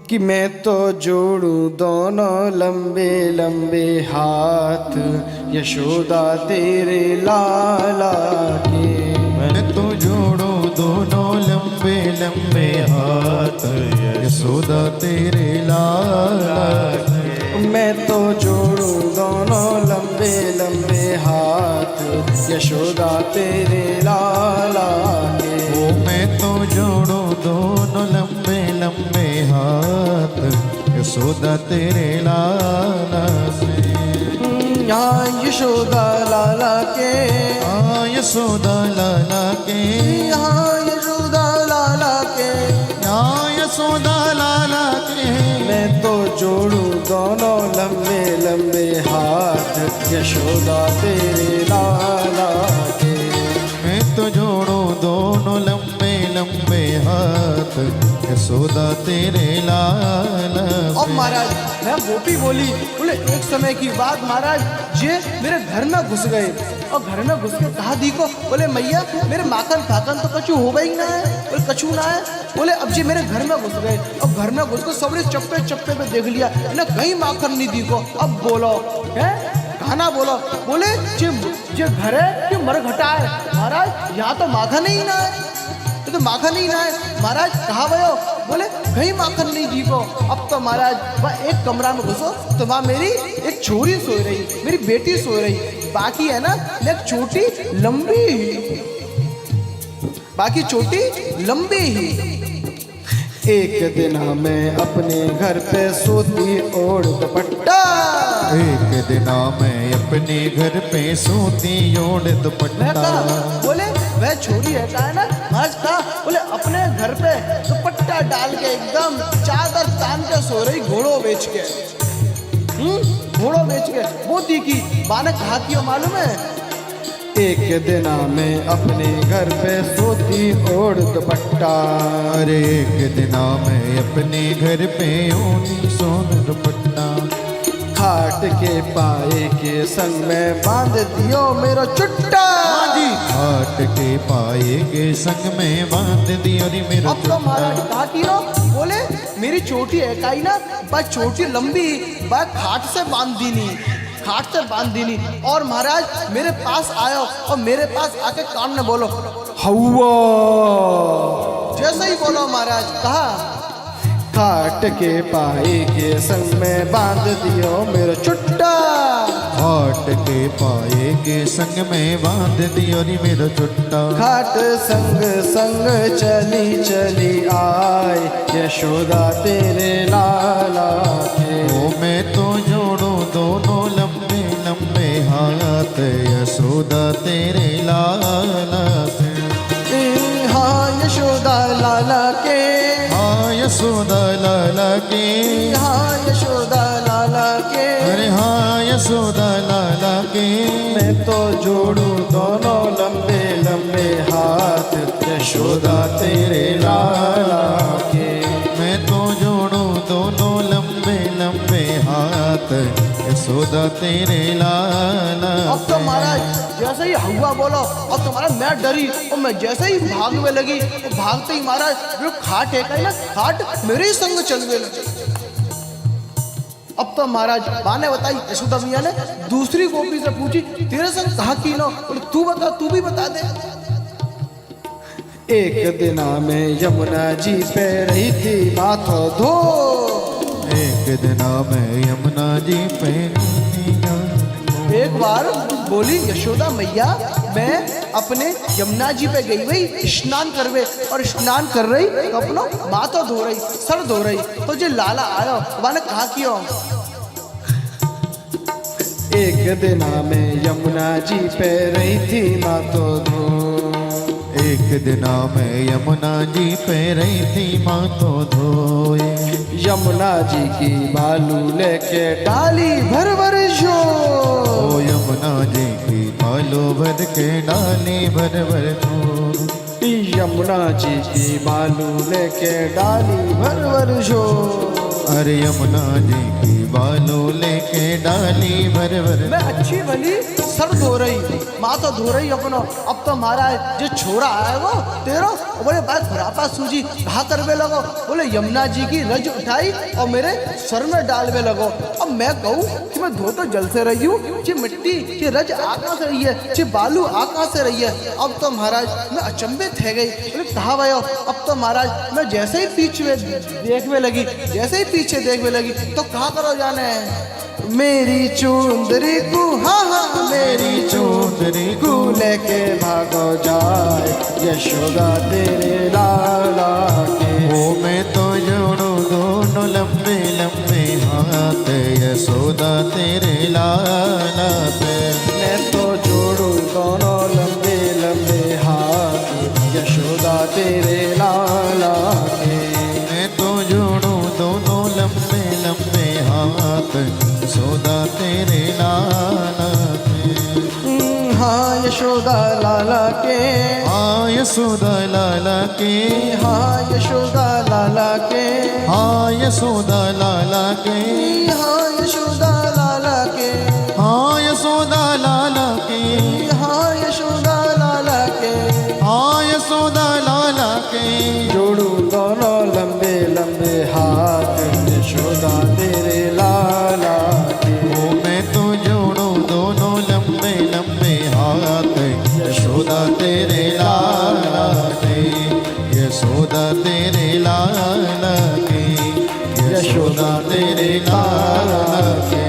कि मैं तो जोड़ूं दोनों लंबे लंबे हाथ यशोदा तेरे लाला के। मैं तो जोड़ूं दोनों लंबे लंबे हाथ यशोदा तेरे लाला के। मैं तो जोड़ूं दोनों लंबे लंबे हाथ यशोदा तेरे लाला के। ओ मैं तो जोड़ूं दोनों लंबे लंबे हाथ यशोदा तेरे लाला से। यहाँ यशोदा लाला के, हाँ यशोदा लाला के, यहाँ यशोदा लाला के, हाँ यशोदा लाला के। मैं तो जोड़ूं दोनों लंबे लंबे हाथ यशोदा तेरे लाला के। मैं तो जोड़ूं दोनों लंबे लंबे हाथ यशोदा तेरे लाला अब से। महाराज मैं गोपी बोली, बोले एक समय की बात महाराज ये मेरे घर में घुस गए और घर में घुस के कहा दी को, बोले मैया मेरे माखन फाकन तो कछु होगा ही ना है, बोले कछु ना है। बोले अब जी मेरे घर में घुस गए और घर में घुस के सबने चप्पे चप्पे पे देख लिया ना, कहीं माखन नहीं दी को। अब बोलो है खाना बोलो, बोले जे घर है कि मर घटा है महाराज, यहाँ तो माखन ही ना है, ये तो माखन ही ना है महाराज। कहाँ भयो, बोले कहीं माखन नहीं जी को। अब तो महाराज वह एक कमरा में घुसो तो वहाँ मेरी एक छोरी सो रही, मेरी बेटी सो रही, बाकी है ना एक चोटी लंबी ही, बाकी चोटी लंबी ही। एक दिन मैं अपने घर पे सोती ओढ़ दुपट्टा, एक दिन मैं अपने घर पे सोती ओढ़ मैं दुपट्टा। कहा बोले वह छोरी रहता है ना आज का, बोले अपने घर पे दुपट्टा डाल के एकदम चादर तान के सो रही, घोड़ों बेच के, घोड़ों बेच के। वो की बाने कहा की मालूम है, एक दिन मैं अपने घर पे सोती ओढ़ दुपट्टा। अरे एक दिन मैं अपने घर पे ओढ़ी सोन दुपट्टा। खाट के पाए के संग में बांध दियो मेरा चुट्टा। खाट के पाए के संग में बांध दियो रे मेरा अब तो महाराज चुट्टा। कहा की रो, बोले मेरी चोटी है काई ना, बा चोटी लंबी बा खाट से बांध दी नहीं, खाट से बांध दी नहीं। और महाराज मेरे पास आयो और मेरे पास आके कान में बोलो हवा, जैसे ही बोलो महाराज कहा खाट के पाए के संग में बांध दियो मेरा चुट्टा। खाट के पाए के संग में बांध दियो रे मेरा चुट्टा। खाट संग संग चली चली आए यशोदा तेरे लाला के। ओ मैं तो जोड़ूं दोनों लंबे लंबे हाथ यशोदा तेरे लाला से। हाँ यशोदा लाला के, हाँ यशोदा लाला के, हाँ यशोदा लाला के। अरे हाँ यशोदा लाला के। मैं तो जोड़ूं दोनों लंबे लंबे हाथ यशोदा तेरे लाला के। मैं तो जोड़ूं दोनों लंबे लंबे हाथ यशोदा तेरे लाला अब तो महाराज जैसे ही हवा बोलो, अब तो महाराज मैं डरी और मैं जैसे ही भागने लगी तो भागते ही महाराज जो खाट है ना, खाट मेरे ही संग चलने लगी। अब तो महाराज माँ ने बताई, यशोदा मैया ने दूसरी गोपी से पूछी तेरे संग कहा की नो, बोले तू बता, तू भी बता दे। एक दिन में यमुना जी पे रही थी माथा धो, एक दिन मैं यमुना जी पे एक बार बोली यशोदा मैया मैं अपने यमुना जी पे गई हुई स्नान करवे, और स्नान कर रही तो अपना माथा धो रही, सर धो रही, तो जो लाला आयो मैंने कहा क्यों। एक दिन में यमुना जी पे रही थी माथा धो, एक दिन मैं यमुना जी पे रही थी माथा धोए। यमुना जी की बालू लेके डाली भर भर जो, ओ यमुना जी की बालू भर के डाली भर भर धो। यमुना जी की बालू लेके डाली भर भर जो। अरे यमुना जी की बालू लेके डाली भर भर। मैं अच्छी भली सर धो रही, माथा धो रही अपनो। अब तो महाराज जो छोरा आएगो तेरो, बोले भाई खुरापा सूजी कहा करवे लगो, बोले यमुना जी की रज उठाई और मेरे सर में डालवे लगो। अब मैं कहूँ कि मैं धो तो जल से रही हूँ, ये मिट्टी ये रज आका से रही है, ये बालू आका से रही है। अब तो महाराज मैं अचंभित है गई, बोले कहा भाई। अब तो महाराज मैं जैसे ही पीछे देखने लगी, जैसे ही पीछे देखने लगी तो कहा करो जाने मेरी चुंदरी को, हाँ हाँ मेरी चुंदरी को लेके भागो जाए यशोदा तेरे लाला के। ओ मैं तो जोड़ू दोनों लंबे लंबे हाथ यशोदा तेरे लाला पे। मैं तो जोड़ू दोनों लंबे लंबे हाथ यशोदा तेरे लाला के। मैं तो जोड़ू दोनों लंबे लंबे हाथ यशोदा तेरे लाला पे। हाँ यशोदा लाला के, हाँ यशोदा लाला के, हाँ यशोदा लाला के, हाँ यशोदा लाला के, हाँ यशोदा लाला के, हाँ यशोदा लाला के, हाँ यशोदा लाला के, हाँ यशोदा लाला के। जोड़ू दोनों लंबे लंबे हाथ यशोदा तेरे लाला के। ओ मैं तो जोड़ू दोनों लंबे लंबे हाथ यशोदा तेरे लाला के, यशोदा तेरे लाला के, यशोदा तेरे लाला के।